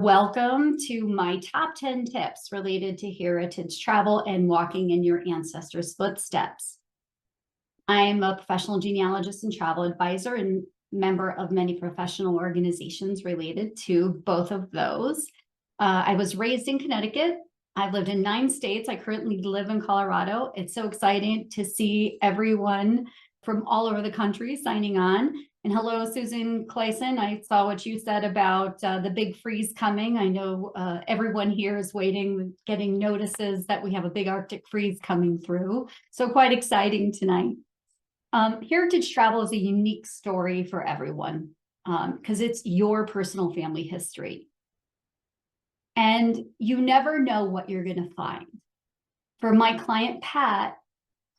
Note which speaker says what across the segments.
Speaker 1: Welcome to my top 10 tips related to heritage travel and walking in your ancestors' footsteps. I'm a professional genealogist and travel advisor and member of many professional organizations related to both of those. I was raised in Connecticut. I've lived in 9 states. I currently live in Colorado. It's so exciting to see everyone from all over the country signing on. And hello, Susan Clayson. I saw what you said about the big freeze coming. I know everyone here is waiting, getting notices that we have a big Arctic freeze coming through. So quite exciting tonight. Heritage travel is a unique story for everyone because it's your personal family history. And you never know what you're going to find. For my client, Pat,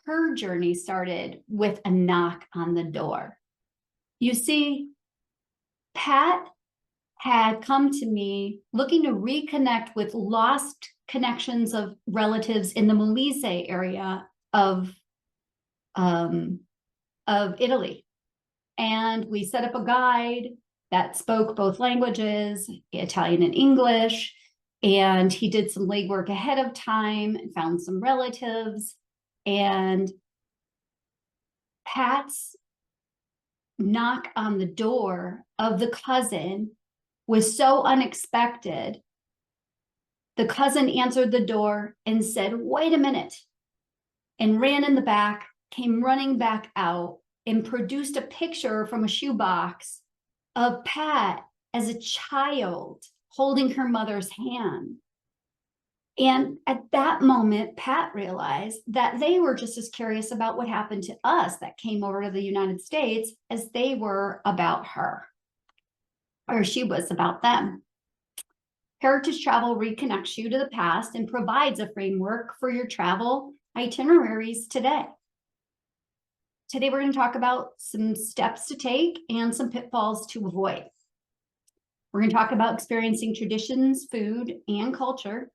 Speaker 1: her journey started with a knock on the door. You see, Pat had come to me looking to reconnect with lost connections of relatives in the Molise area of Italy. And we set up a guide that spoke both languages, Italian and English, and he did some legwork ahead of time and found some relatives. And Pat's knock on the door of the cousin was so unexpected. The cousin answered the door and said, "Wait a minute," and ran in the back, came running back out, and produced a picture from a shoebox of Pat as a child holding her mother's hand. And at that moment, Pat realized that they were just as curious about what happened to us that came over to the United States as they were about her, or she was about them. Heritage travel reconnects you to the past and provides a framework for your travel itineraries today. Today, we're going to talk about some steps to take and some pitfalls to avoid. We're going to talk about experiencing traditions, food, and culture.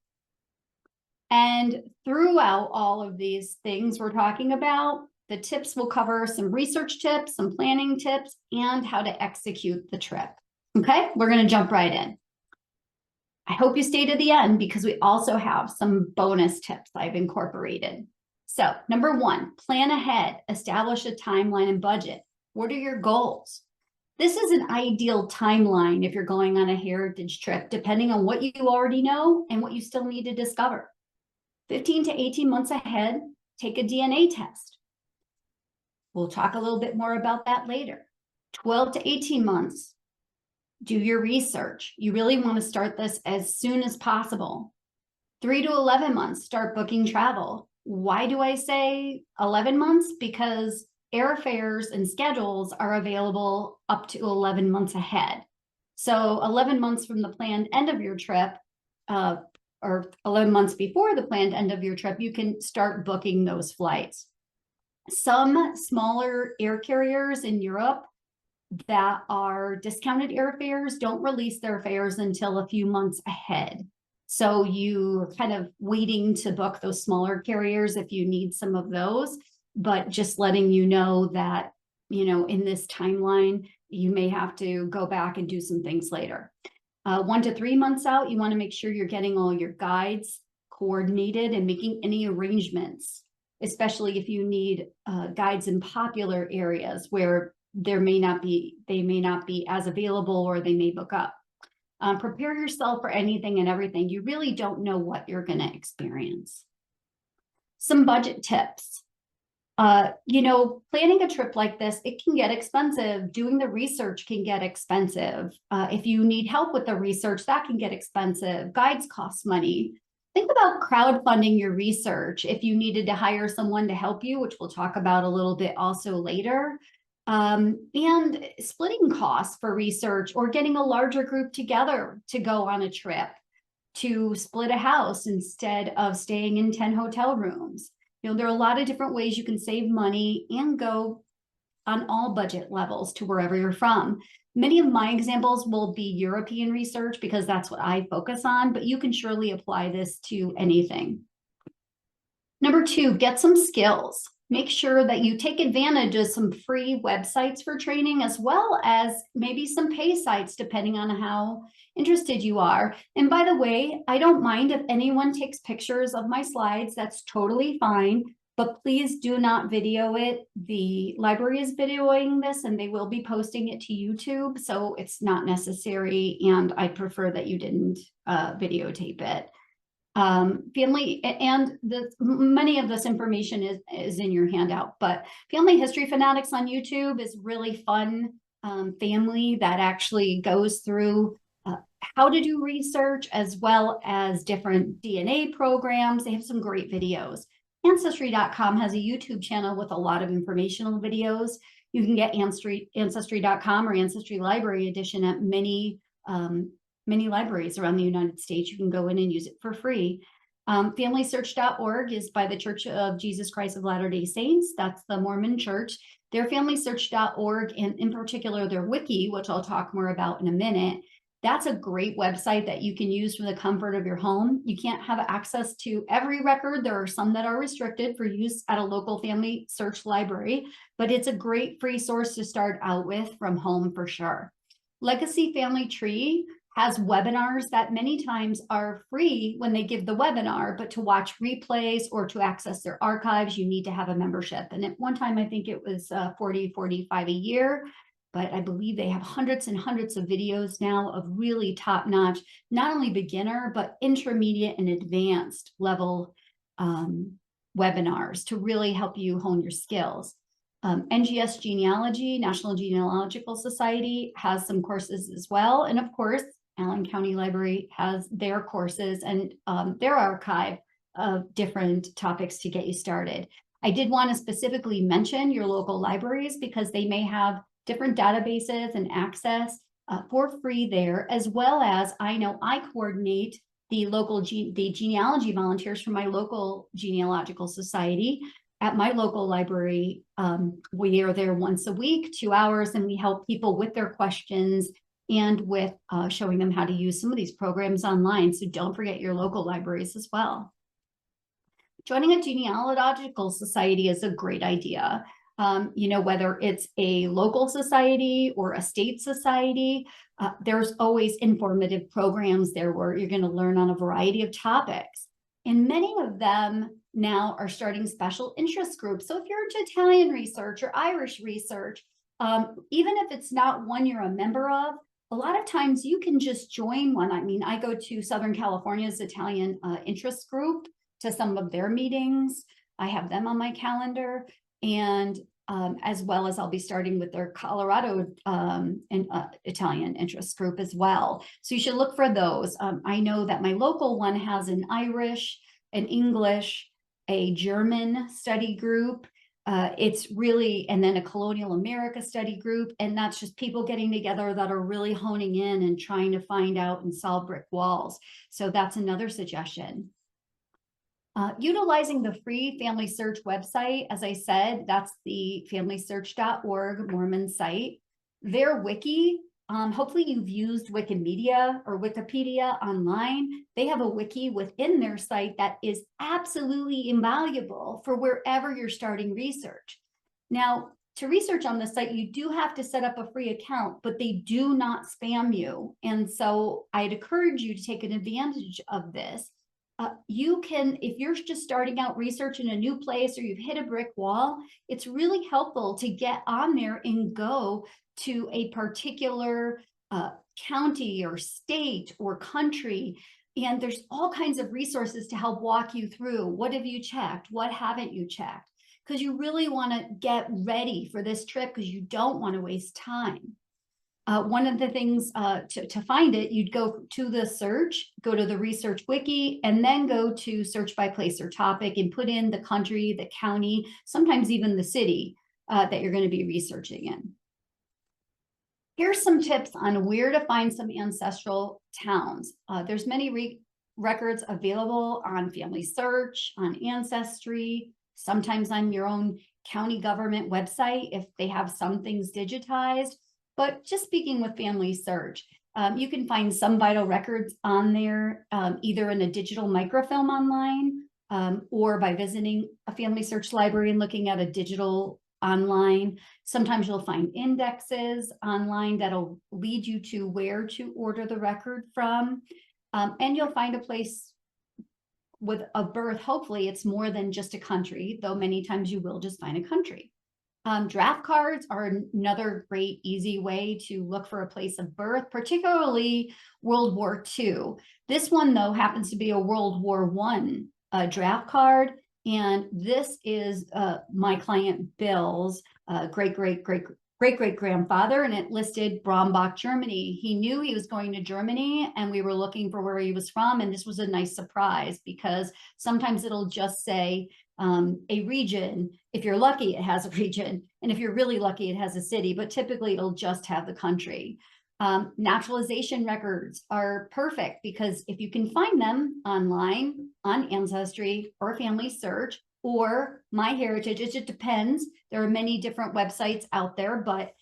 Speaker 1: And throughout all of these things we're talking about, the tips will cover some research tips, some planning tips, and how to execute the trip. Okay, we're going to jump right in. I hope you stay to the end because we also have some bonus tips I've incorporated. So, number 1, plan ahead, establish a timeline and budget. What are your goals? This is an ideal timeline if you're going on a heritage trip, depending on what you already know and what you still need to discover. 15 to 18 months ahead, take a DNA test. We'll talk a little bit more about that later. 12 to 18 months, do your research. You really want to start this as soon as possible. 3 to 11 months, start booking travel. Why do I say 11 months? Because airfares and schedules are available up to 11 months ahead. So 11 months from the planned end of your trip, or 11 months before the planned end of your trip, you can start booking those flights. Some smaller air carriers in Europe that are discounted airfares don't release their fares until a few months ahead. So you're kind of waiting to book those smaller carriers if you need some of those, but just letting you know that, in this timeline, you may have to go back and do some things later. 1 to 3 months out, you want to make sure you're getting all your guides coordinated and making any arrangements, especially if you need guides in popular areas where they may not be as available, or they may book up. Prepare yourself for anything and everything. You really don't know what you're going to experience. Some budget tips. Planning a trip like this, it can get expensive. Doing the research can get expensive. If you need help with the research, that can get expensive. Guides cost money. Think about crowdfunding your research if you needed to hire someone to help you, which we'll talk about a little bit also later. And splitting costs for research, or getting a larger group together to go on a trip, to split a house instead of staying in 10 hotel rooms. There are a lot of different ways you can save money and go on all budget levels to wherever you're from. Many of my examples will be European research because that's what I focus on, but you can surely apply this to anything. Number 2, get some skills. make sure that you take advantage of some free websites for training, as well as maybe some pay sites, depending on how interested you are. And by the way, I don't mind if anyone takes pictures of my slides, that's totally fine, but please do not video it. The library is videoing this and they will be posting it to YouTube, so it's not necessary, and I prefer that you didn't videotape it. Family, and many of this information is in your handout, but Family History Fanatics on YouTube is really fun family that actually goes through how to do research, as well as different DNA programs. They have some great videos. Ancestry.com has a YouTube channel with a lot of informational videos. You can get Ancestry.com or Ancestry Library Edition at many libraries around the United States. You can go in and use it for free. FamilySearch.org is by the Church of Jesus Christ of Latter-day Saints. That's the Mormon Church. Their FamilySearch.org, and in particular their wiki, which I'll talk more about in a minute, that's a great website that you can use from the comfort of your home. You can't have access to every record. There are some that are restricted for use at a local family search library, but it's a great free source to start out with from home for sure. Legacy Family Tree has webinars that many times are free when they give the webinar, but to watch replays or to access their archives, you need to have a membership. And at one time, I think it was $40-45 a year, but I believe they have hundreds and hundreds of videos now of really top-notch, not only beginner, but intermediate and advanced level webinars to really help you hone your skills. NGS Genealogy, National Genealogical Society, has some courses as well. And of course, Allen County Library has their courses and their archive of different topics to get you started. I did want to specifically mention your local libraries because they may have different databases and access for free there, as well as I know I coordinate the local genealogy volunteers from my local genealogical society. At my local library, we are there once a week, 2 hours, and we help people with their questions and with showing them how to use some of these programs online. So don't forget your local libraries as well. Joining a genealogical society is a great idea. You know, whether it's a local society or a state society, there's always informative programs there where you're going to learn on a variety of topics. And many of them now are starting special interest groups. So if you're into Italian research or Irish research, even if it's not one you're a member of, a lot of times you can just join one. I mean, I go to Southern California's Italian interest group to some of their meetings. I have them on my calendar. And as well as I'll be starting with their Colorado Italian interest group as well. So you should look for those. I know that my local one has an Irish, an English, a German study group. It's really, and then a Colonial America study group. And that's just people getting together that are really honing in and trying to find out and solve brick walls. So that's another suggestion. Utilizing the free Family Search website, as I said, that's the FamilySearch.org Mormon site. Their wiki, hopefully you've used Wikimedia or Wikipedia online. They have a wiki within their site that is absolutely invaluable for wherever you're starting research. Now, to research on the site, you do have to set up a free account, but they do not spam you. And so I'd encourage you to take an advantage of this. You can, if you're just starting out research in a new place or you've hit a brick wall, it's really helpful to get on there and go to a particular county or state or country. And there's all kinds of resources to help walk you through. What have you checked? What haven't you checked? Because you really want to get ready for this trip because you don't want to waste time. One of the things to find it, you'd go to the search, go to the research wiki, and then go to search by place or topic and put in the country, the county, sometimes even the city that you're going to be researching in. Here's some tips on where to find some ancestral towns. There's many records available on Family Search, on Ancestry, sometimes on your own county government website if they have some things digitized. But just speaking with Family Search, you can find some vital records on there, either in a digital microfilm online or by visiting a family search library and looking at a digital online. Sometimes you'll find indexes online that'll lead you to where to order the record from. And you'll find a place with a birth. Hopefully it's more than just a country, though many times you will just find a country. Draft cards are another great, easy way to look for a place of birth, particularly World War II. This one, though, happens to be a World War I draft card. And this is my client Bill's great-great-great-great-great-grandfather, and it listed Brombach, Germany. He knew he was going to Germany, and we were looking for where he was from, and this was a nice surprise because sometimes it'll just say a region. If you're lucky, it has a region, and if you're really lucky, it has a city, but typically it'll just have the country. Naturalization records are perfect because if you can find them online on Ancestry or Family Search or MyHeritage, it just depends. There are many different websites out there, but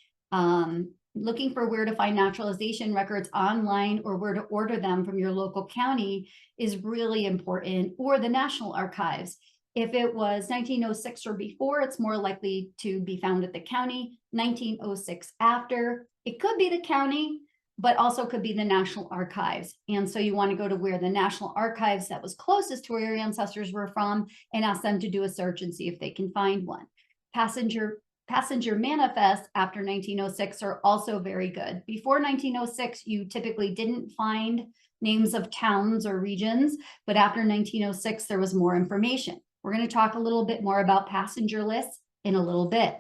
Speaker 1: looking for where to find naturalization records online or where to order them from your local county is really important, or the National Archives. If it was 1906 or before, it's more likely to be found at the county. 1906 after, it could be the county, but also could be the National Archives. And so you want to go to where the National Archives that was closest to where your ancestors were from and ask them to do a search and see if they can find one. Passenger manifests after 1906 are also very good. Before 1906, you typically didn't find names of towns or regions, but after 1906, there was more information. We're going to talk a little bit more about passenger lists in a little bit.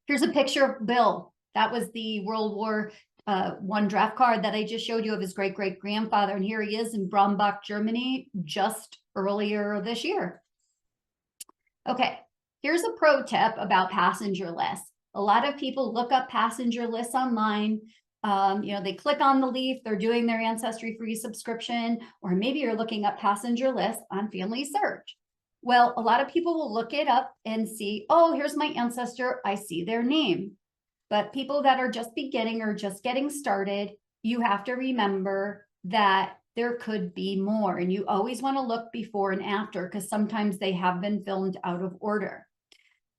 Speaker 1: Here's a picture of Bill. That was the World War I draft card that I just showed you of his great-great-grandfather. And here he is in Brombach, Germany, just earlier this year. Okay, here's a pro tip about passenger lists. A lot of people look up passenger lists online. They click on the leaf, they're doing their Ancestry free subscription, or maybe you're looking up passenger lists on Family Search. Well, a lot of people will look it up and see, oh, here's my ancestor, I see their name. But people that are just beginning or just getting started, you have to remember that there could be more. And you always want to look before and after, because sometimes they have been filmed out of order.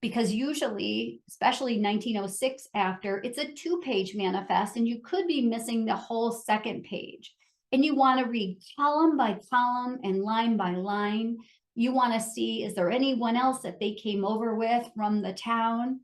Speaker 1: Because usually, especially 1906 after, it's a 2-page manifest, and you could be missing the whole second page. And you want to read column by column and line by line. You want to see, is there anyone else that they came over with from the town?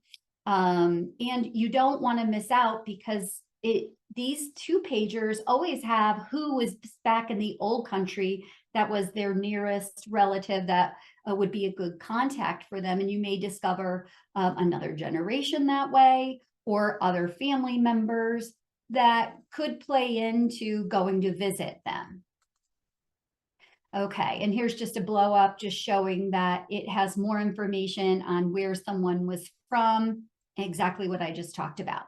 Speaker 1: And you don't want to miss out, because these 2-pagers always have who was back in the old country that was their nearest relative that would be a good contact for them. And you may discover another generation that way, or other family members that could play into going to visit them. Okay, and here's just a blow up just showing that it has more information on where someone was from, exactly what I just talked about.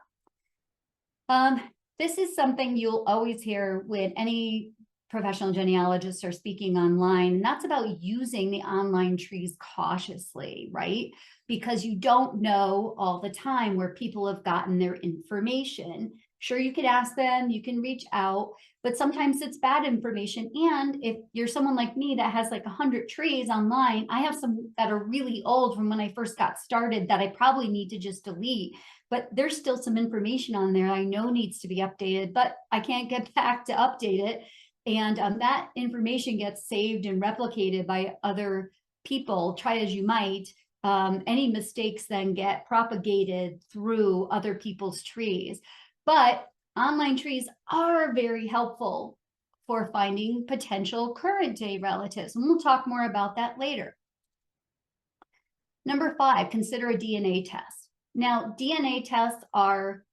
Speaker 1: This is something you'll always hear when any professional genealogists are speaking online, and that's about using the online trees cautiously, right? Because you don't know all the time where people have gotten their information. Sure, you could ask them, you can reach out, but sometimes it's bad information. And if you're someone like me that has like 100 trees online, I have some that are really old from when I first got started that I probably need to just delete. But there's still some information on there I know needs to be updated, but I can't get back to update it. And that information gets saved and replicated by other people, try as you might. Any mistakes then get propagated through other people's trees. But online trees are very helpful for finding potential current day relatives. And we'll talk more about that later. Number 5, consider a DNA test. Now, DNA tests are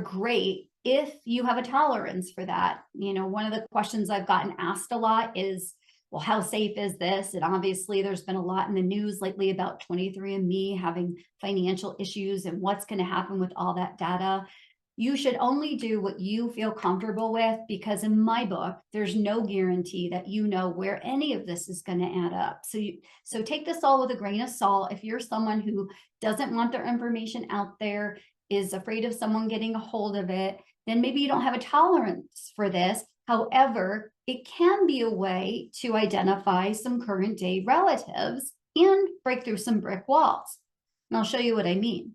Speaker 1: great if you have a tolerance for that. You know, one of the questions I've gotten asked a lot is, well, how safe is this? And obviously there's been a lot in the news lately about 23andMe having financial issues and what's going to happen with all that data. You should only do what you feel comfortable with, because in my book, there's no guarantee that you know where any of this is going to add up. So take this all with a grain of salt. If you're someone who doesn't want their information out there, is afraid of someone getting a hold of it, then maybe you don't have a tolerance for this. However, it can be a way to identify some current day relatives and break through some brick walls. And I'll show you what I mean.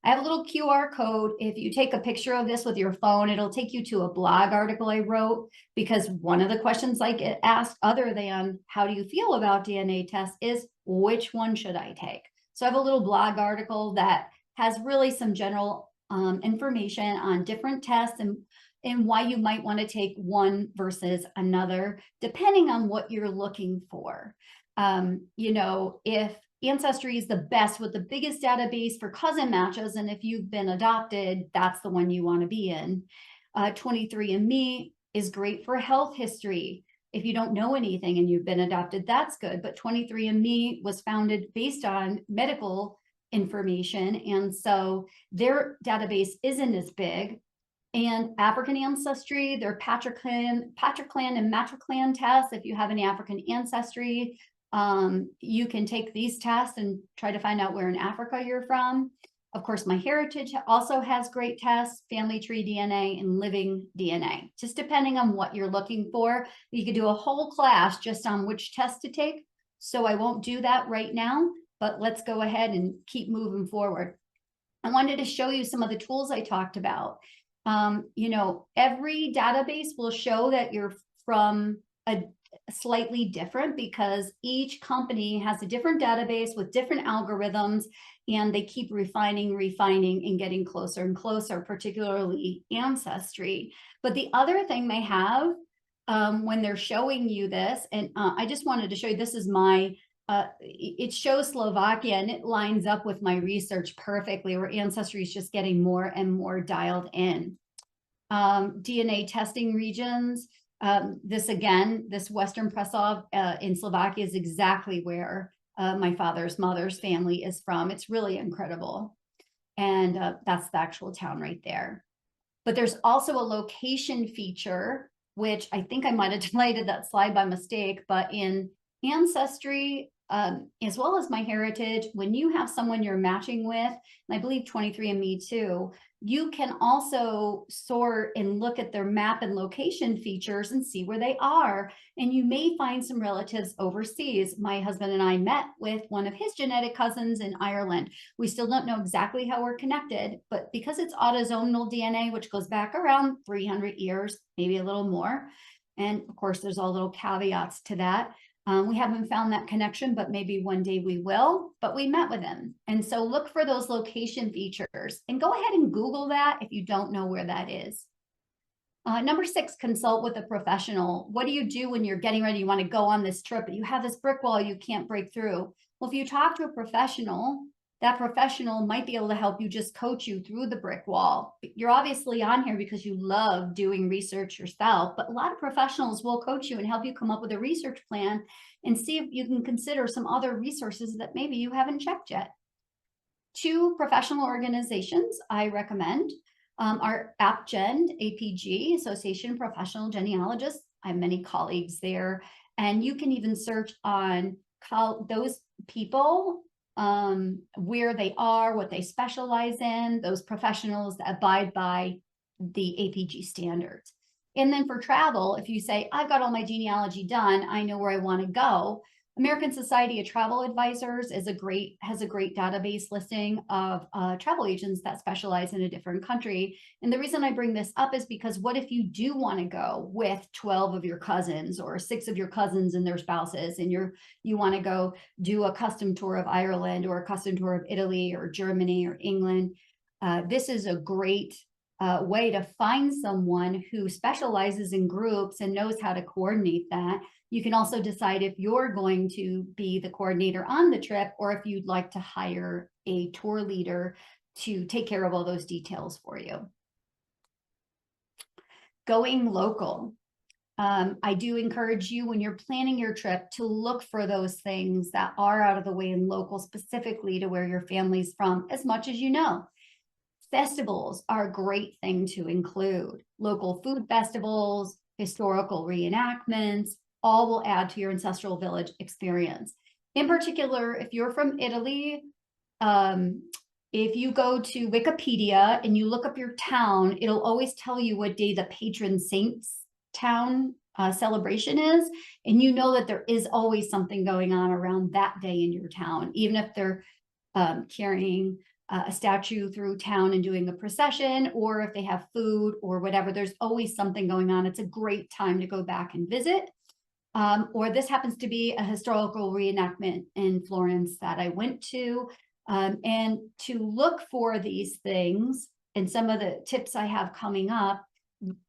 Speaker 1: I have a little QR code. If you take a picture of this with your phone, it'll take you to a blog article I wrote, because one of the questions I get asked, other than how do you feel about DNA tests, is which one should I take? So I have a little blog article that has really some general information on different tests and why you might want to take one versus another, depending on what you're looking for. You know, if Ancestry is the best with the biggest database for cousin matches, and if you've been adopted, that's the one you want to be in. 23andMe is great for health history. If you don't know anything and you've been adopted, that's good. But 23andMe was founded based on medical information, and so their database isn't as big. And African Ancestry, their patriclan and matriclan tests, if you have any African ancestry, you can take these tests and try to find out where in Africa you're from. Of course, MyHeritage also has great tests, family tree DNA and living DNA, just depending on what you're looking for. You could do a whole class just on which test to take. So I won't do that right now, but let's go ahead and keep moving forward. I wanted to show you some of the tools I talked about. You know, every database will show that you're from a slightly different, because each company has a different database with different algorithms, and they keep refining and getting closer and closer, particularly Ancestry. But the other thing they have when they're showing you this, and I just wanted to show you, this is my it shows Slovakia, and it lines up with my research perfectly, where Ancestry is just getting more and more dialed in. DNA testing regions. This Western Prešov in Slovakia is exactly where my father's mother's family is from. It's really incredible. And that's the actual town right there. But there's also a location feature, which I think I might have deleted that slide by mistake, but in Ancestry, as well as MyHeritage, when you have someone you're matching with, and I believe 23andMe too, you can also sort and look at their map and location features and see where they are. And you may find some relatives overseas. My husband and I met with one of his genetic cousins in Ireland. We still don't know exactly how we're connected, but because it's autosomal DNA, which goes back around 300 years, maybe a little more. And of course, there's all little caveats to that. We haven't found that connection, but maybe one day we will. But we met with him. And so look for those location features and go ahead and Google that if you don't know where that is. Number 6, consult with a professional. What do you do when you're getting ready? You want to go on this trip, but you have this brick wall you can't break through. Well, if you talk to a professional, that professional might be able to help you, just coach you through the brick wall. You're obviously on here because you love doing research yourself, but a lot of professionals will coach you and help you come up with a research plan and see if you can consider some other resources that maybe you haven't checked yet. 2 professional organizations I recommend are APG, Association of Professional Genealogists. I have many colleagues there, and you can even search on those people, where they are, what they specialize in, those professionals that abide by the APG standards. And then for travel, if you say, I've got all my genealogy done, I know where I want to go, American Society of Travel Advisors has a great database listing of travel agents that specialize in a different country. And the reason I bring this up is because what if you do want to go with 12 of your cousins or 6 of your cousins and their spouses, and you want to go do a custom tour of Ireland or a custom tour of Italy or Germany or England? This is a great way to find someone who specializes in groups and knows how to coordinate that. You can also decide if you're going to be the coordinator on the trip, or if you'd like to hire a tour leader to take care of all those details for you. Going local. I do encourage you, when you're planning your trip, to look for those things that are out of the way and local, specifically to where your family's from, as much as you know. Festivals are a great thing to include. Local food festivals, historical reenactments, all will add to your ancestral village experience. In particular, if you're from Italy, if you go to Wikipedia and you look up your town, it'll always tell you what day the patron saints town celebration is, and you know that there is always something going on around that day in your town, even if they're carrying a statue through town and doing a procession, or if they have food or whatever, there's always something going on. It's a great time to go back and visit. Or this happens to be a historical reenactment in Florence that I went to. And to look for these things, and some of the tips I have coming up,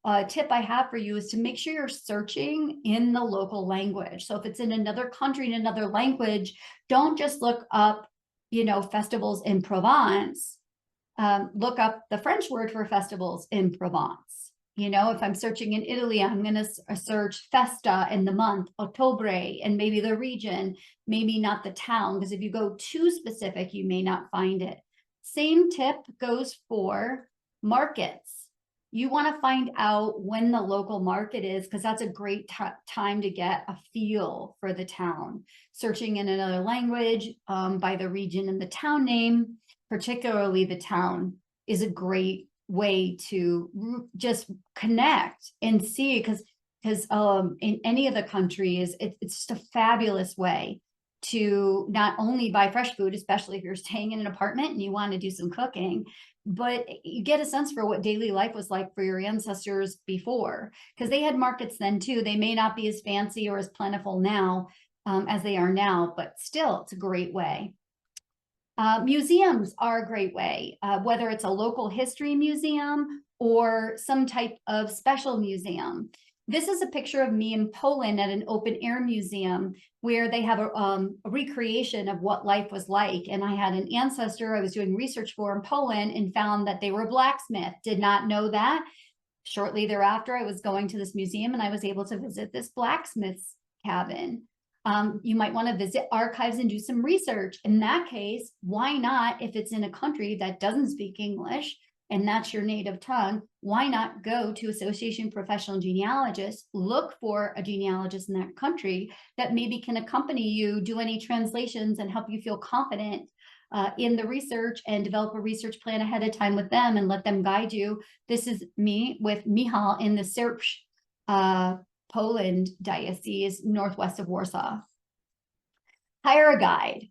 Speaker 1: a tip I have for you is to make sure you're searching in the local language. So if it's in another country, in another language, don't just look up, you know, festivals in Provence. Look up the French word for festivals in Provence. You know, if I'm searching in Italy, I'm going to search festa in the month, ottobre, and maybe the region, maybe not the town, because if you go too specific, you may not find it. Same tip goes for markets. You want to find out when the local market is, because that's a great time to get a feel for the town. Searching in another language by the region and the town name, particularly the town, is a great way to just connect and see, because in any of the countries, it's just a fabulous way to not only buy fresh food, especially if you're staying in an apartment and you want to do some cooking, but you get a sense for what daily life was like for your ancestors before, because they had markets then too. They may not be as fancy or as plentiful now as they are now, but still, it's a great way. Museums are a great way, whether it's a local history museum or some type of special museum. This is a picture of me in Poland at an open air museum where they have a recreation of what life was like. And I had an ancestor I was doing research for in Poland and found that they were a blacksmith. Did not know that. Shortly thereafter, I was going to this museum and I was able to visit this blacksmith's cabin. You might want to visit archives and do some research. In that case, why not, if it's in a country that doesn't speak English and that's your native tongue, why not go to Association Professional Genealogists, look for a genealogist in that country that maybe can accompany you, do any translations, and help you feel confident in the research, and develop a research plan ahead of time with them and let them guide you. This is me with Michal in the Sierpcz, Poland diocese, northwest of Warsaw. Hire a guide.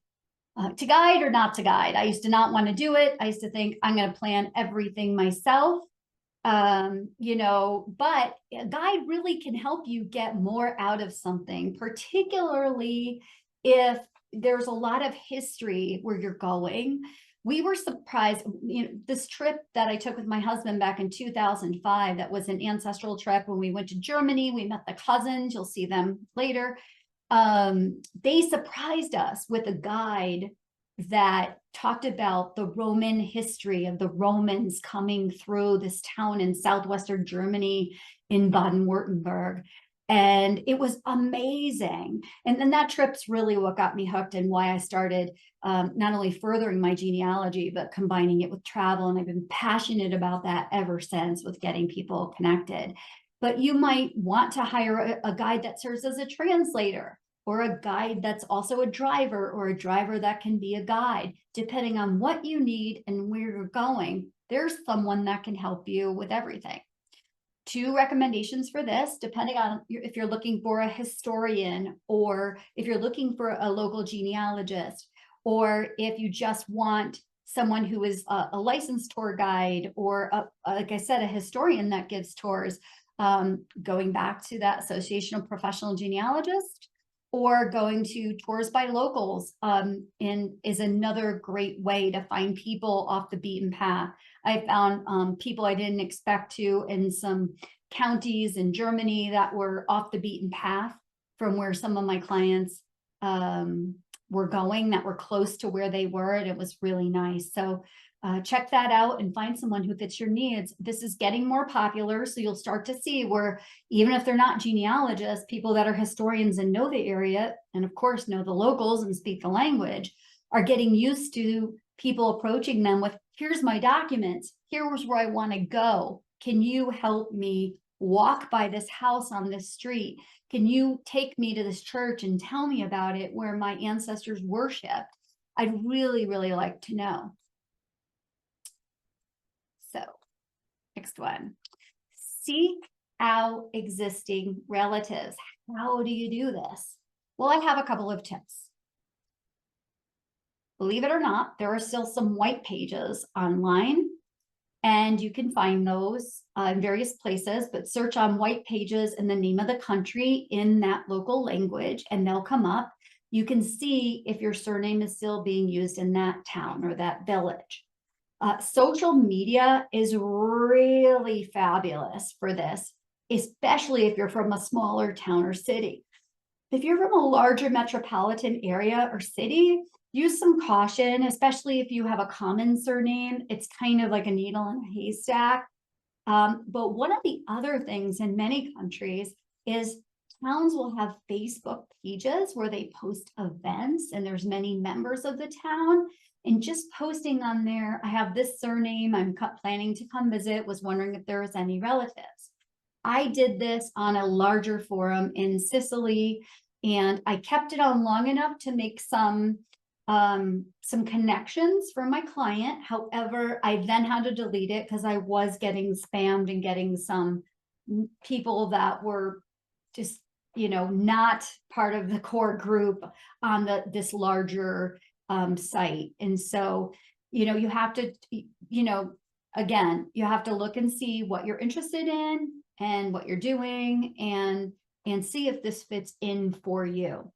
Speaker 1: To guide or not to guide. I used to not want to do it. I used to think I'm going to plan everything myself. You know, but a guide really can help you get more out of something, particularly if there's a lot of history where you're going. We were surprised, you know, this trip that I took with my husband back in 2005, that was an ancestral trip. When we went to Germany, we met the cousins, you'll see them later. They surprised us with a guide that talked about the Roman history of the Romans coming through this town in southwestern Germany in Baden-Württemberg. And it was amazing. And then that trip's really what got me hooked, and why I started not only furthering my genealogy, but combining it with travel. And I've been passionate about that ever since, with getting people connected. But you might want to hire a guide that serves as a translator, or a guide that's also a driver, or a driver that can be a guide. Depending on what you need and where you're going, there's someone that can help you with everything. 2 recommendations for this, depending on if you're looking for a historian, or if you're looking for a local genealogist, or if you just want someone who is a licensed tour guide, or like I said, a historian that gives tours. Going back to that Association of Professional Genealogists, or going to tours by locals is another great way to find people off the beaten path. I found people I didn't expect to in some counties in Germany that were off the beaten path from where some of my clients were going, that were close to where they were, and it was really nice. So check that out and find someone who fits your needs. This is getting more popular, so you'll start to see where, even if they're not genealogists, people that are historians and know the area, and of course know the locals and speak the language, are getting used to people approaching them with, here's my documents, here's where I want to go. Can you help me walk by this house on this street? Can you take me to this church and tell me about it, where my ancestors worshiped? I'd really, really like to know. So, next one. Seek without existing relatives. How do you do this? Well, I have a couple of tips. Believe it or not, there are still some white pages online, and you can find those in various places, but search on white pages and the name of the country in that local language, and they'll come up. You can see if your surname is still being used in that town or that village. Social media is really fabulous for this, especially if you're from a smaller town or city. If you're from a larger metropolitan area or city, use some caution, especially if you have a common surname. It's kind of like a needle in a haystack. But one of the other things in many countries is towns will have Facebook pages where they post events, and there's many members of the town. And just posting on there, I have this surname, I'm planning to come visit, was wondering if there was any relatives. I did this on a larger forum in Sicily, and I kept it on long enough to make some connections for my client. However, I then had to delete it because I was getting spammed and getting some people that were just, not part of the core group on this larger site. And so, you have to, again, you have to look and see what you're interested in and what you're doing, and see if this fits in for you.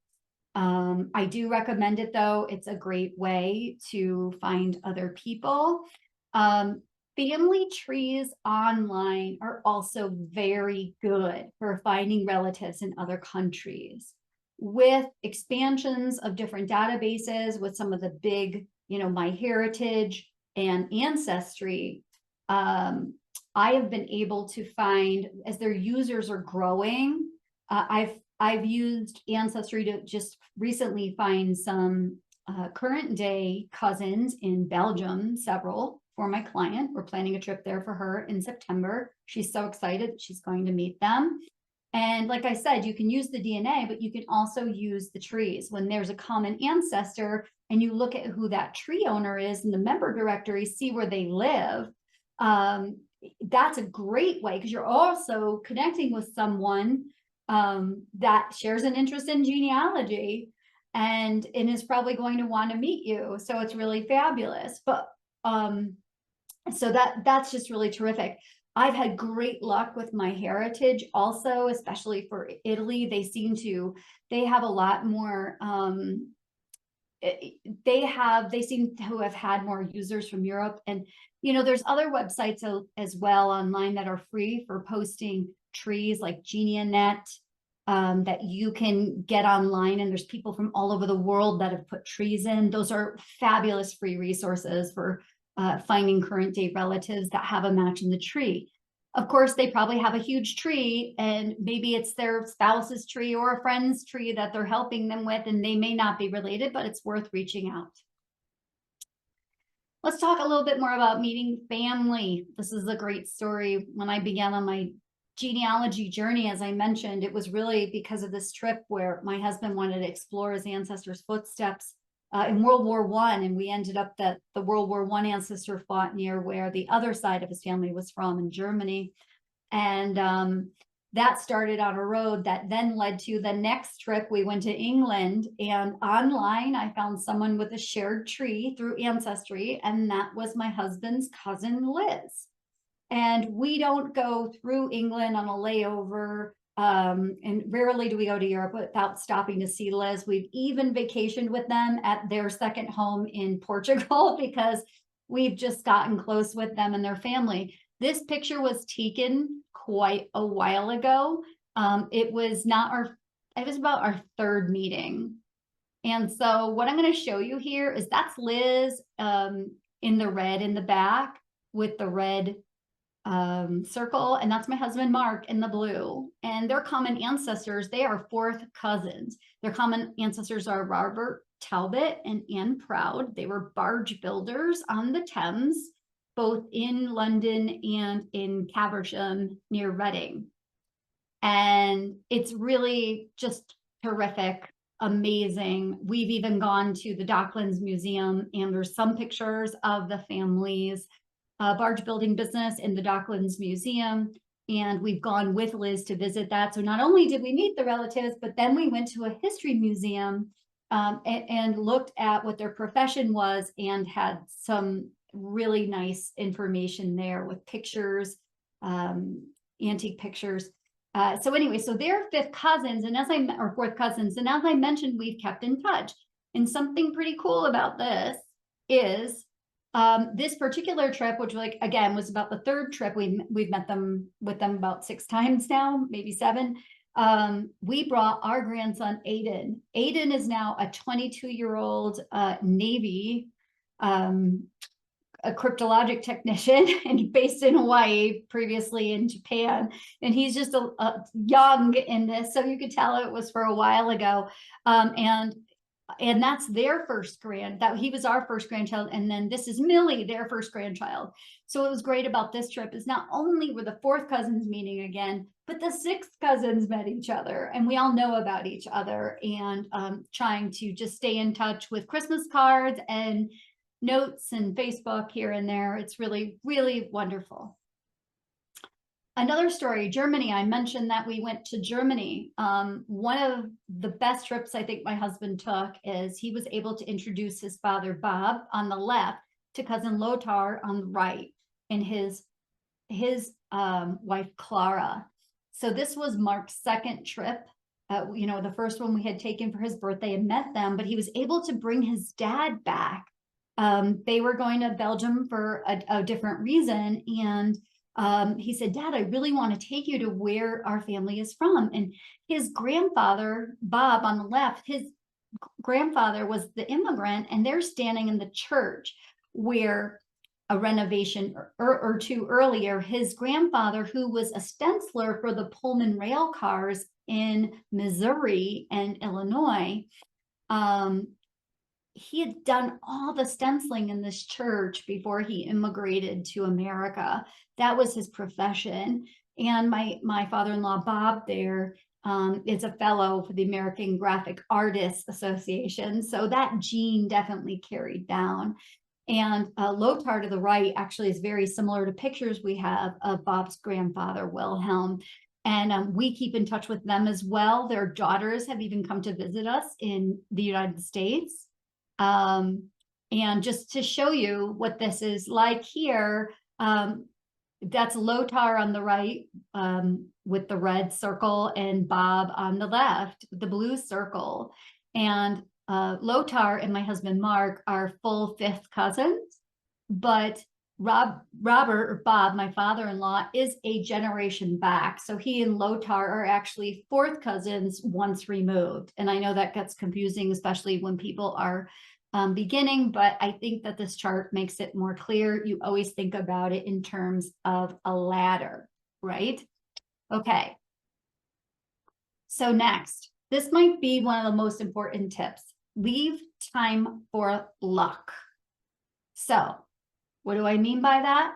Speaker 1: I do recommend it though. It's a great way to find other people. Family trees online are also very good for finding relatives in other countries. With expansions of different databases, with some of the big, MyHeritage and Ancestry, I have been able to find, as their users are growing, I've used Ancestry to just recently find some current day cousins in Belgium, several for my client. We're planning a trip there for her in September. She's so excited she's going to meet them. And like I said, you can use the DNA, but you can also use the trees. When there's a common ancestor and you look at who that tree owner is in the member directory, see where they live. That's a great way, because you're also connecting with someone that shares an interest in genealogy and is probably going to want to meet you. So it's really fabulous. But so that's just really terrific. I've had great luck with MyHeritage also, especially for Italy. They have a lot more, they seem to have had more users from Europe. And, there's other websites as well online that are free for posting trees, like GeniaNet, that you can get online. And there's people from all over the world that have put trees in. Those are fabulous free resources for finding current day relatives that have a match in the tree. Of course, they probably have a huge tree, and maybe it's their spouse's tree or a friend's tree that they're helping them with, and they may not be related, but it's worth reaching out. Let's talk a little bit more about meeting family. This is a great story. When I began on my genealogy journey, as I mentioned, it was really because of this trip where my husband wanted to explore his ancestors' footsteps in World War I, and we ended up that the World War I ancestor fought near where the other side of his family was from, in Germany. And that started on a road that then led to the next trip. We went to England, and online I found someone with a shared tree through Ancestry, and that was my husband's cousin Liz. And we don't go through England on a layover, and rarely do we go to Europe without stopping to see Liz. We've even vacationed with them at their second home in Portugal because we've just gotten close with them and their family. This picture was taken quite a while ago. It was about our third meeting. And so what I'm going to show you here is that's Liz in the red in the back with the red circle, and that's my husband Mark in the blue. And their common ancestors, they are fourth cousins. Their common ancestors are Robert Talbot and Anne Proud. They were barge builders on the Thames, both in London and in Caversham near Reading. And it's really just terrific, amazing. We've even gone to the Docklands Museum, and there's some pictures of the family's barge building business in the Docklands Museum. And we've gone with Liz to visit that. So not only did we meet the relatives, but then we went to a history museum and looked at what their profession was and had some really nice information there with pictures, antique pictures. So anyway, so they're fifth cousins, and or fourth cousins, and as I mentioned, we've kept in touch. And something pretty cool about this is this particular trip, which like again was about the third trip, we've met them about 6 times now, maybe 7. We brought our grandson Aiden. Aiden is now a 22-year-old Navy a cryptologic technician and based in Hawaii, previously in Japan. And he's just a young in this. So you could tell it was for a while ago. And that's their first he was our first grandchild. And then this is Millie, their first grandchild. So what was great about this trip is not only were the fourth cousins meeting again, but the sixth cousins met each other, and we all know about each other, and trying to just stay in touch with Christmas cards and notes and Facebook here and there. It's really, really wonderful. Another story, Germany. I mentioned that we went to Germany. One of the best trips I think my husband took is he was able to introduce his father, Bob, on the left to cousin Lothar on the right, and his wife, Clara. So this was Mark's second trip. The first one we had taken for his birthday and met them, but he was able to bring his dad back. They were going to Belgium for a different reason. And he said, Dad, I really want to take you to where our family is from. And his grandfather, Bob, on the left, his grandfather was the immigrant, and they're standing in the church where a renovation or two earlier, his grandfather, who was a stenciler for the Pullman rail cars in Missouri and Illinois, he had done all the stenciling in this church before he immigrated to America. That was his profession. And my father-in-law, Bob, there is a fellow for the American Graphic Artists Association. So that gene definitely carried down. And Lothar to the right actually is very similar to pictures we have of Bob's grandfather, Wilhelm. And we keep in touch with them as well. Their daughters have even come to visit us in the United States. And just to show you what this is like here, that's Lothar on the right with the red circle, and Bob on the left with the blue circle. And Lothar and my husband Mark are full fifth cousins, but Robert, or Bob, my father-in-law, is a generation back. So he and Lothar are actually fourth cousins once removed. And I know that gets confusing, especially when people are beginning, but I think that this chart makes it more clear. You always think about it in terms of a ladder, right? Okay. So next, this might be one of the most important tips. Leave time for luck. So what do I mean by that?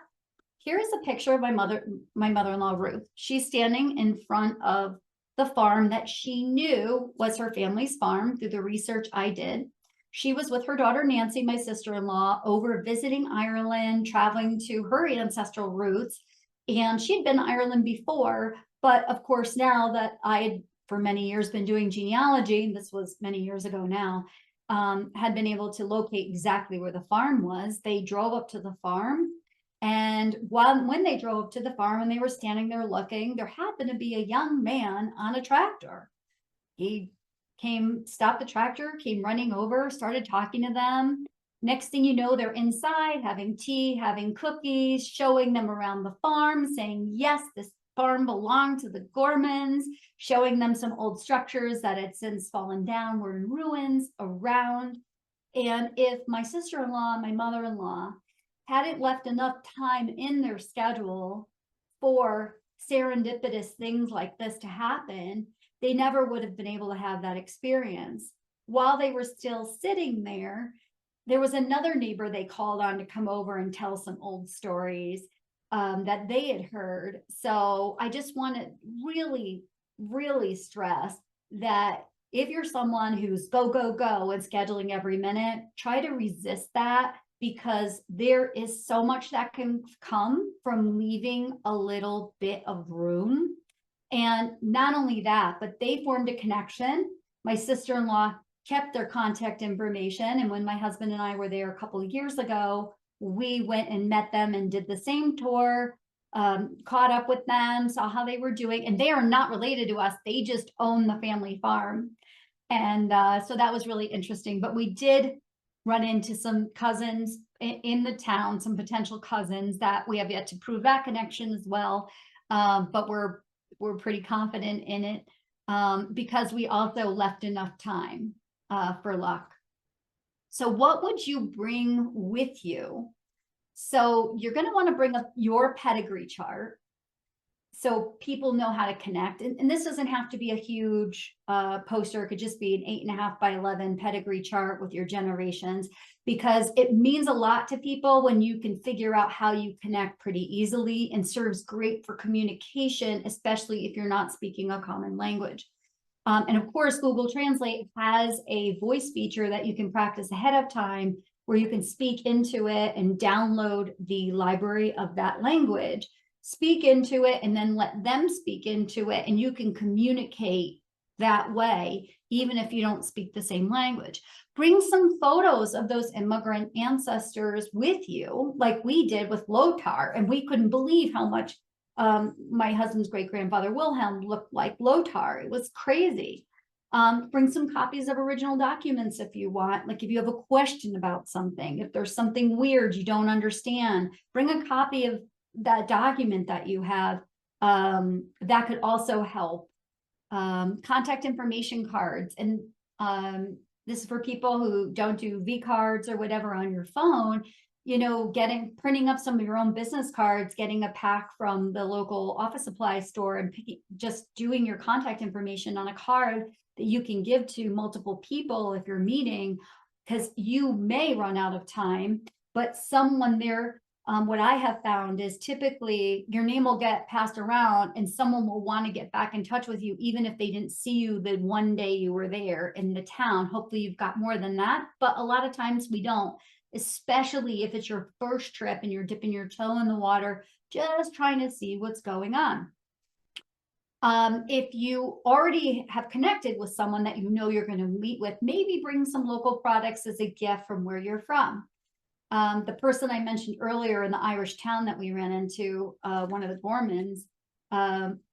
Speaker 1: Here's a picture of my mother-in-law, Ruth. She's standing in front of the farm that she knew was her family's farm through the research I did. She was with her daughter, Nancy, my sister-in-law, over visiting Ireland, traveling to her ancestral roots. And she'd been to Ireland before, but of course, now that I had for many years been doing genealogy, and this was many years ago now, had been able to locate exactly where the farm was. They drove up to the farm, and when they drove up to the farm and they were standing there looking, there happened to be a young man on a tractor. He stopped the tractor, came running over, started talking to them. Next thing you know, they're inside having tea, having cookies, showing them around the farm, saying, yes, this farm belonged to the Gormans, showing them some old structures that had since fallen down, were in ruins around. And if my sister-in-law, my mother-in-law, hadn't left enough time in their schedule for serendipitous things like this to happen, they never would have been able to have that experience. While they were still sitting there, there was another neighbor they called on to come over and tell some old stories that they had heard. So I just want to really, really stress that if you're someone who's go, go, go and scheduling every minute, try to resist that because there is so much that can come from leaving a little bit of room. And not only that, but they formed a connection. My sister-in-law kept their contact information. And when my husband and I were there a couple of years ago, we went and met them and did the same tour, caught up with them, saw how they were doing. And they are not related to us. They just own the family farm. And so that was really interesting. But we did run into some cousins in the town, some potential cousins that we have yet to prove that connection as well. But we're pretty confident in it because we also left enough time for luck. So what would you bring with you? So you're going to want to bring up your pedigree chart so people know how to connect. And this doesn't have to be a huge poster. It could just be an 8.5 by 11 pedigree chart with your generations, because it means a lot to people when you can figure out how you connect pretty easily, and serves great for communication, especially if you're not speaking a common language. And of course, Google Translate has a voice feature that you can practice ahead of time, where you can speak into it and download the library of that language, speak into it, and then let them speak into it. And you can communicate that way, even if you don't speak the same language. Bring some photos of those immigrant ancestors with you, like we did with Lothar. And we couldn't believe how much my husband's great-grandfather Wilhelm looked like Lothar. It was crazy. Bring some copies of original documents if you want. Like if you have a question about something, if there's something weird you don't understand, bring a copy of that document that you have. That could also help. Contact information cards. And this is for people who don't do V cards or whatever on your phone. You know, printing up some of your own business cards, getting a pack from the local office supply store, and just doing your contact information on a card that you can give to multiple people if you're meeting, because you may run out of time, but someone there, what I have found is typically your name will get passed around and someone will want to get back in touch with you, even if they didn't see you the one day you were there in the town. Hopefully you've got more than that, but a lot of times we don't, especially if it's your first trip and you're dipping your toe in the water, just trying to see what's going on. If you already have connected with someone that you know you're going to meet with, maybe bring some local products as a gift from where you're from. The person I mentioned earlier in the Irish town that we ran into, one of the Gormans,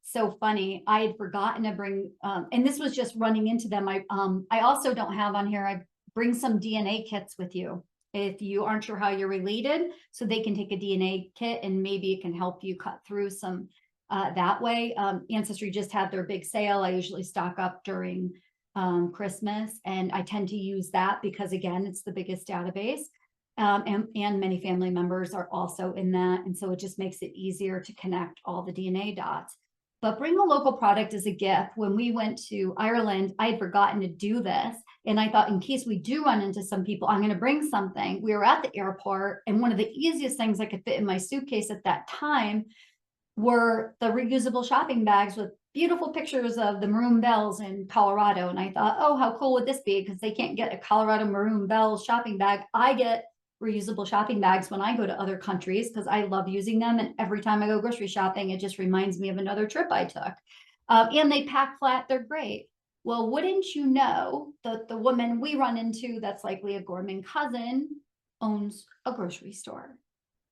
Speaker 1: so funny. I had forgotten to bring, and this was just running into them. I also don't have on here, I bring some DNA kits with you if you aren't sure how you're related, so they can take a DNA kit and maybe it can help you cut through some that way. Ancestry just had their big sale. I usually stock up during Christmas, and I tend to use that because, again, it's the biggest database. And many family members are also in that. And so it just makes it easier to connect all the DNA dots. But bring a local product as a gift. When we went to Ireland, I had forgotten to do this. And I thought, in case we do run into some people, I'm going to bring something. We were at the airport, and one of the easiest things I could fit in my suitcase at that time were the reusable shopping bags with beautiful pictures of the maroon bells in Colorado. And I thought, oh, how cool would this be? Because they can't get a Colorado maroon bells shopping bag. I get reusable shopping bags when I go to other countries because I love using them. And every time I go grocery shopping, it just reminds me of another trip I took. And they pack flat. They're great. Well, wouldn't you know that the woman we run into that's likely a Gorman cousin owns a grocery store?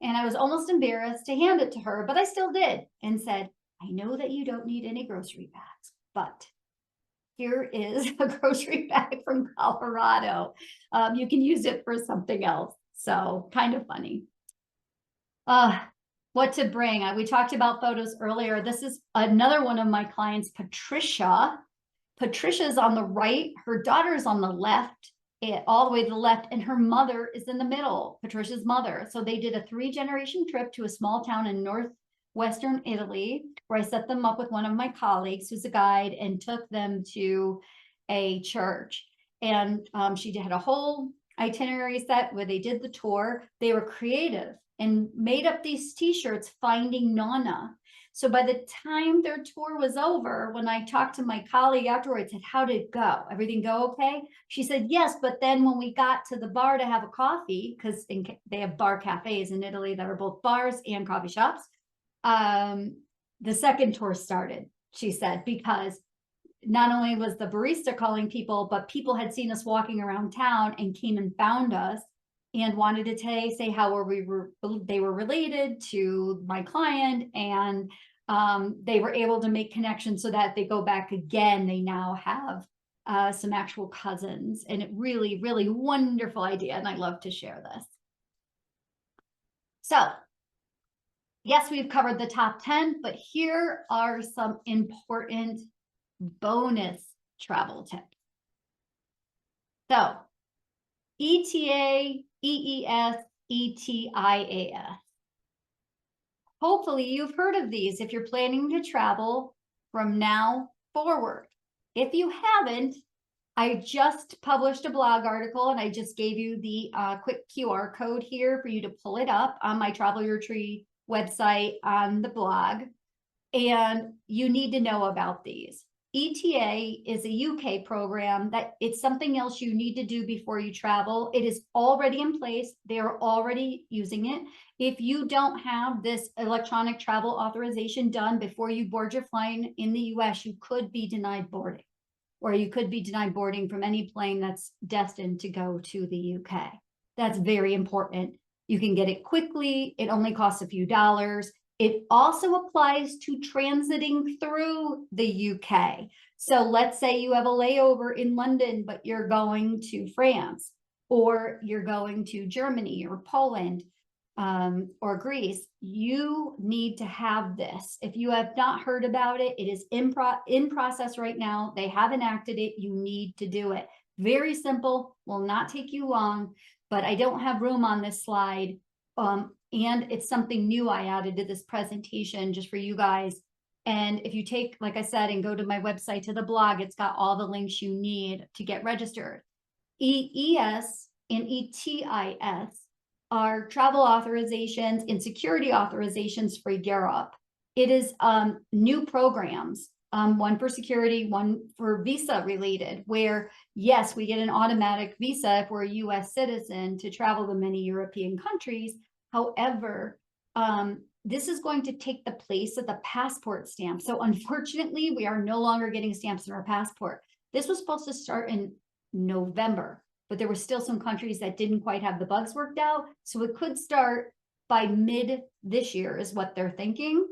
Speaker 1: And I was almost embarrassed to hand it to her, but I still did, and said, I know that you don't need any grocery bags, but here is a grocery bag from Colorado. You can use it for something else. So kind of funny. What to bring? We talked about photos earlier. This is another one of my clients, Patricia. Patricia's on the right. Her daughter's on the left, all the way to the left, and her mother is in the middle, Patricia's mother. So they did a 3-generation trip to a small town in northwestern Italy, where I set them up with one of my colleagues who's a guide and took them to a church. And she had a whole itinerary set where they did the tour. They were creative and made up these t-shirts, Finding Nonna. So by the time their tour was over, when I talked to my colleague afterwards, I said, how did it go? Everything go okay? She said, yes, but then when we got to the bar to have a coffee, because they have bar cafes in Italy that are both bars and coffee shops, the second tour started, she said, because not only was the barista calling people, but people had seen us walking around town and came and found us and wanted to say how they were related to my client, and they were able to make connections so that they go back again. They now have some actual cousins, and it really, really wonderful idea. And I love to share this. So yes, we've covered the top 10, but here are some important bonus travel tips. So ETA, EES, ETIAS. Hopefully you've heard of these if you're planning to travel from now forward. If you haven't, I just published a blog article and I just gave you the quick QR code here for you to pull it up on my Travel Your Tree website on the blog. And you need to know about these. ETA is a UK program that it's something else you need to do before you travel. It is already in place. They're already using it. If you don't have this electronic travel authorization done before you board your plane in the US, you could be denied boarding, or you could be denied boarding from any plane that's destined to go to the UK. That's very important. You can get it quickly. It only costs a few dollars. It also applies to transiting through the UK. So let's say you have a layover in London, but you're going to France, or you're going to Germany or Poland or Greece. You need to have this. If you have not heard about it, it is in process right now. They have enacted it. You need to do it. Very simple, will not take you long, but I don't have room on this slide. And it's something new I added to this presentation just for you guys. And if you take, like I said, and go to my website, to the blog, it's got all the links you need to get registered. EES and ETIS are travel authorizations and security authorizations for Europe. It is new programs, one for security, one for visa related, where yes, we get an automatic visa if we're a US citizen to travel to many European countries. However, this is going to take the place of the passport stamp. So unfortunately, we are no longer getting stamps in our passport. This was supposed to start in November, but there were still some countries that didn't quite have the bugs worked out. So it could start by mid this year is what they're thinking.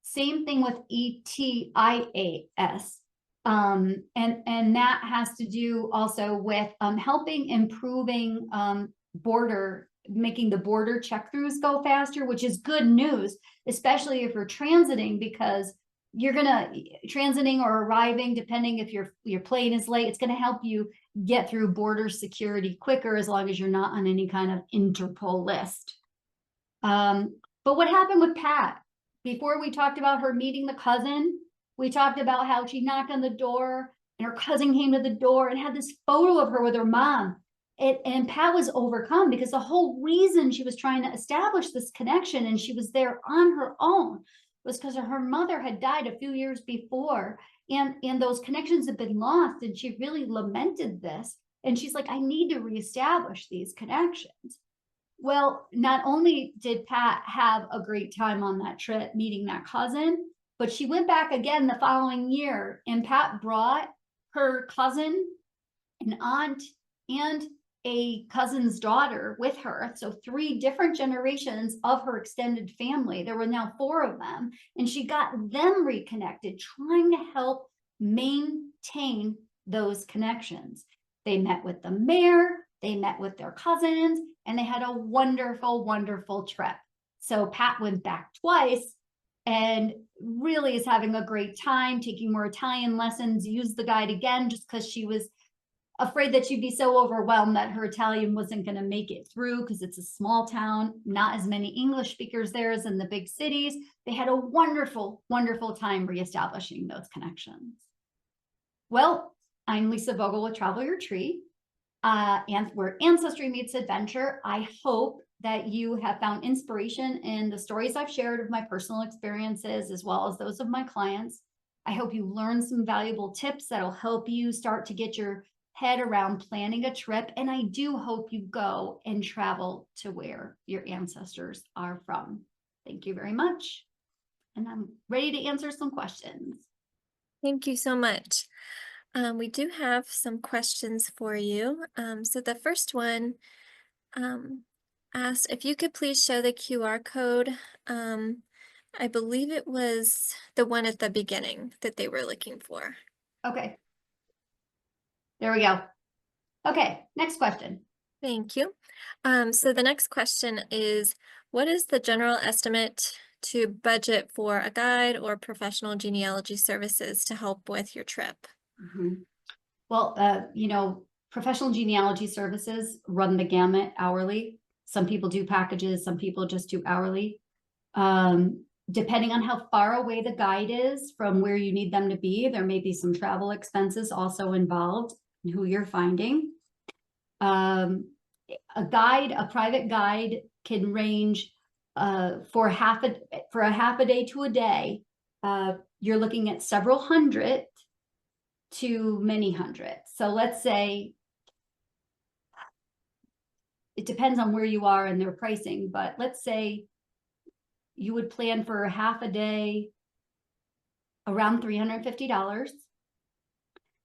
Speaker 1: Same thing with ETIAS. And that has to do also with helping improving making the border check-throughs go faster, which is good news, especially if you're transiting, because you're transiting or arriving, depending if your plane is late, it's gonna help you get through border security quicker, as long as you're not on any kind of Interpol list. But what happened with Pat? Before we talked about her meeting the cousin, we talked about how she knocked on the door and her cousin came to the door and had this photo of her with her mom. And Pat was overcome because the whole reason she was trying to establish this connection and she was there on her own was because her mother had died a few years before, and those connections had been lost, and she really lamented this. And she's like, I need to reestablish these connections. Well, not only did Pat have a great time on that trip meeting that cousin, but she went back again the following year, and Pat brought her cousin, an aunt, and a cousin's daughter with her. So 3 different generations of her extended family. There were now 4 of them, and she got them reconnected, trying to help maintain those connections. They met with the mayor, they met with their cousins, and they had a wonderful, wonderful trip. So Pat went back twice and really is having a great time, taking more Italian lessons, used the guide again just because she was afraid that she'd be so overwhelmed that her Italian wasn't going to make it through, because it's a small town, not as many English speakers there as in the big cities. They had a wonderful, wonderful time reestablishing those connections. Well, I'm Lisa Vogel with Travel Your Tree, and we're Ancestry Meets Adventure. I hope that you have found inspiration in the stories I've shared of my personal experiences, as well as those of my clients. I hope you learned some valuable tips that'll help you start to get your head around planning a trip. And I do hope you go and travel to where your ancestors are from. Thank you very much. And I'm ready to answer some questions.
Speaker 2: Thank you so much. We do have some questions for you. So the first one um, asked if you could please show the QR code. Um, I believe it was the one at the beginning that they were looking for.
Speaker 1: Okay. There we go. Okay, next question.
Speaker 2: Thank you. So the next question is, what is the general estimate to budget for a guide or professional genealogy services to help with your trip?
Speaker 1: Mhm. Well, professional genealogy services run the gamut hourly. Some people do packages, some people just do hourly. Depending on how far away the guide is from where you need them to be, there may be some travel expenses also involved in who you're finding. A private guide can range for a half a day to a day. You're looking at several hundred to many hundred. So let's say it depends on where you are and their pricing, but let's say you would plan for a half a day around $350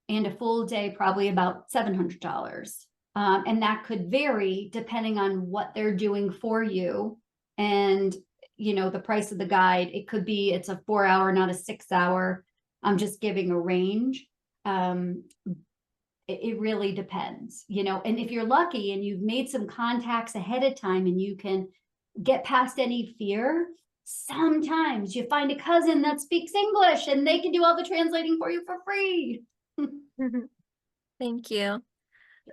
Speaker 1: and a full day probably about $700. And that could vary depending on what they're doing for you and the price of the guide. It could be it's a 4-hour, not a 6-hour. I'm just giving a range. It really depends, and if you're lucky and you've made some contacts ahead of time and you can get past any fear, sometimes you find a cousin that speaks English and they can do all the translating for you for free.
Speaker 2: Thank you.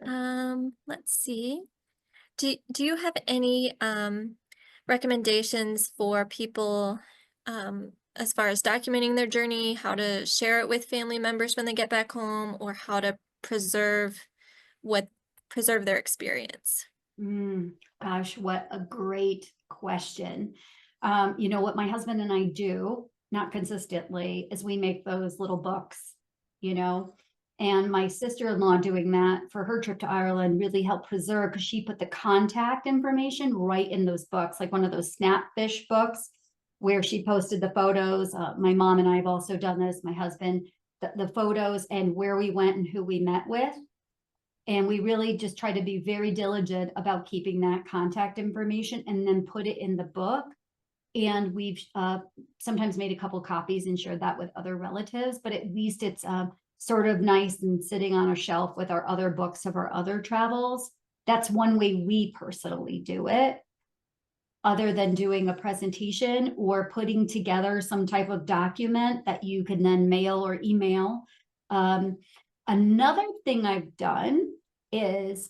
Speaker 1: Sure.
Speaker 2: Let's see. Do you have any recommendations for people as far as documenting their journey, how to share it with family members when they get back home, or how to what preserve their experience?
Speaker 1: Gosh, what a great question. What my husband and I do, not consistently, is we make those little books, you know, and my sister-in-law doing that for her trip to Ireland really helped preserve because she put the contact information right in those books, like one of those Snapfish books where she posted the photos. My mom and I have also done this, my husband, the photos and where we went and who we met with. And we really just try to be very diligent about keeping that contact information and then put it in the book. And we've sometimes made a couple copies and shared that with other relatives, but at least it's sort of nice and sitting on a shelf with our other books of our other travels. That's one way we personally do it, other than doing a presentation or putting together some type of document that you can then mail or email. Another thing I've done is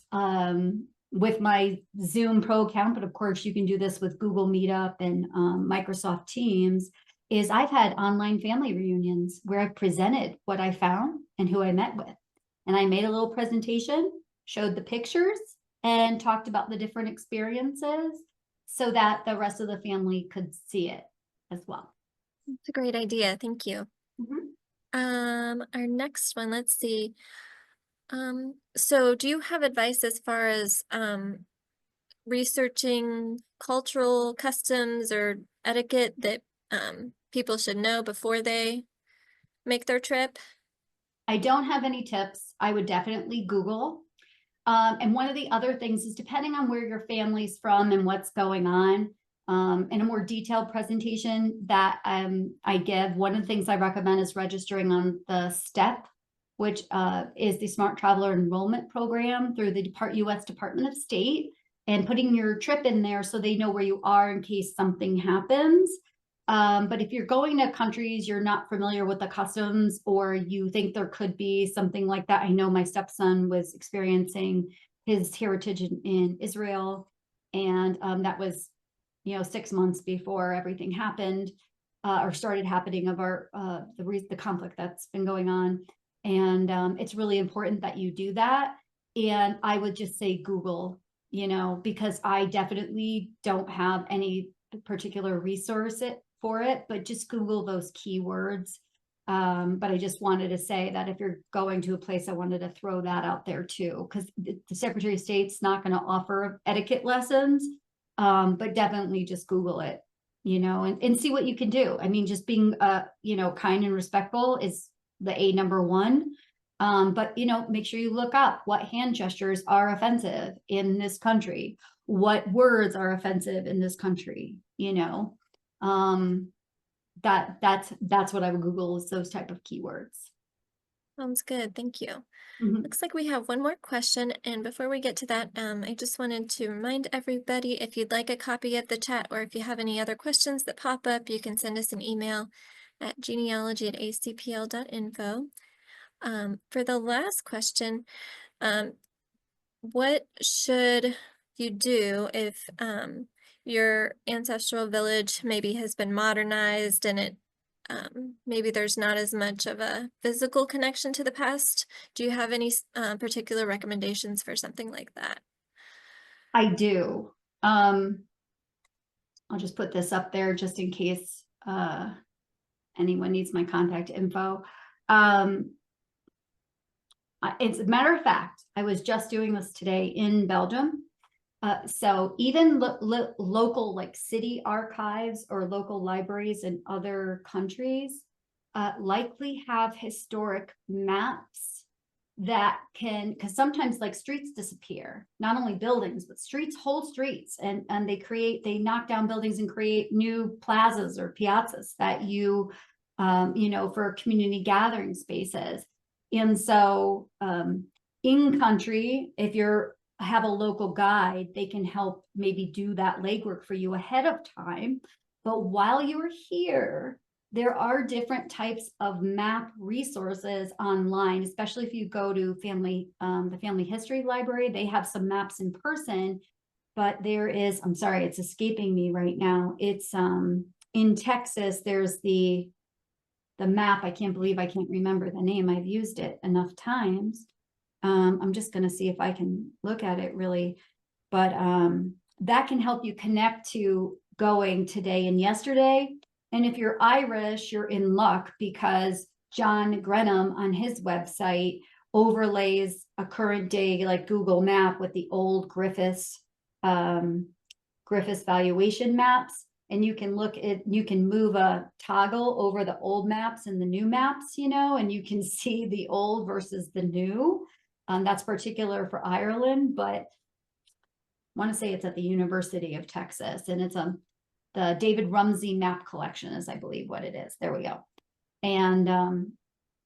Speaker 1: with my Zoom Pro account, but of course you can do this with Google Meetup and Microsoft Teams, is I've had online family reunions where I've presented what I found and who I met with. And I made a little presentation, showed the pictures, and talked about the different experiences so that the rest of the family could see it as well.
Speaker 2: It's a great idea. Thank you. Our next one, let's see. So do you have advice as far as researching cultural customs or etiquette that people should know before they make their trip?
Speaker 1: I don't have any tips. I would definitely Google. And one of the other things is depending on where your family's from and what's going on, in a more detailed presentation that I give, one of the things I recommend is registering on the STEP, which is the Smart Traveler Enrollment Program through the U.S. Department of State, and putting your trip in there so they know where you are in case something happens. But if you're going to countries you're not familiar with the customs, or you think there could be something like that, I know my stepson was experiencing his heritage in Israel, and that was 6 months before everything happened or started happening of the conflict that's been going on. And it's really important that you do that. And I would just say Google you know, because I definitely don't have any particular resource for it, but just Google those keywords. But I just wanted to say that if you're going to a place, I wanted to throw that out there too, because the Secretary of State's not going to offer etiquette lessons, but definitely just Google it, you know, and see what you can do. I mean, just being, you know, kind and respectful is the number one. But, you know, make sure you look up what hand gestures are offensive in this country, what words are offensive in this country, you know. That's what I would Google, is those type of keywords.
Speaker 2: Sounds good. Thank you.
Speaker 1: Mhm.
Speaker 2: Looks like we have one more question, and before we get to that, I just wanted to remind everybody, if you'd like a copy of the chat or if you have any other questions that pop up, you can send us an email at genealogy@acpl.info. For the last question, what should you do if your ancestral village maybe has been modernized and it maybe there's not as much of a physical connection to the past? Do you have any particular recommendations for something like that?
Speaker 1: I do. I'll just put this up there just in case anyone needs my contact info. It's a matter of fact, I was just doing this today in Belgium. So even local, like city archives or local libraries in other countries likely have historic maps that can, because sometimes like streets disappear, not only buildings, but streets, whole streets, and they knock down buildings and create new plazas or piazzas that you know, for community gathering spaces. And so in country, if you're have a local guide, they can help maybe do that legwork for you ahead of time. But while you're here, there are different types of map resources online, especially if you go to the Family History Library. They have some maps in person, but there is, I'm sorry, it's escaping me right now. It's in Texas, there's the map. I can't believe I can't remember the name. I've used it enough times. I'm just going to see if I can look at it really, but that can help you connect to going today and yesterday. And if you're Irish, you're in luck, because John Grenham on his website overlays a current day, like Google map, with the old Griffiths valuation maps. And you can you can move a toggle over the old maps and the new maps, you know, and you can see the old versus the new. That's particular for Ireland, but I want to say it's at the University of Texas, and it's the David Rumsey map collection is, I believe, what it is. There we go. And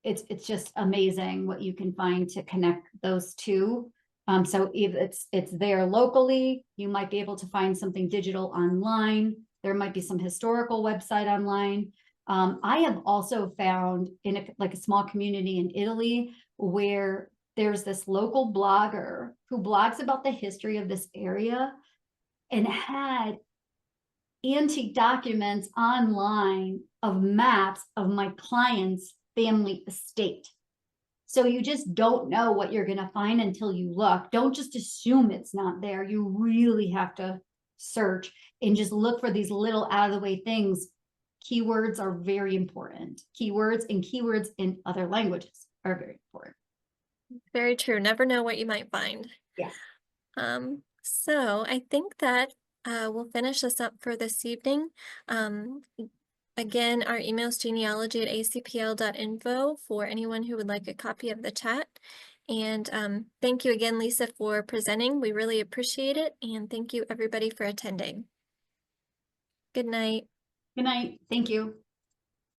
Speaker 1: it's just amazing what you can find to connect those two. So if it's there locally, you might be able to find something digital online. There might be some historical website online. I have also found in like a small community in Italy where there's this local blogger who blogs about the history of this area and had antique documents online of maps of my client's family estate. So you just don't know what you're going to find until you look. Don't just assume it's not there. You really have to search and just look for these little out of the way things. Keywords are very important. Keywords in other languages are very important.
Speaker 2: Very true. Never know what you might find.
Speaker 1: Yes.
Speaker 2: So I think that we'll finish this up for this evening. Again, our email is genealogy@acpl.info for anyone who would like a copy of the chat. And thank you again, Lisa, for presenting. We really appreciate it. And thank you, everybody, for attending. Good night.
Speaker 1: Good night. Thank you.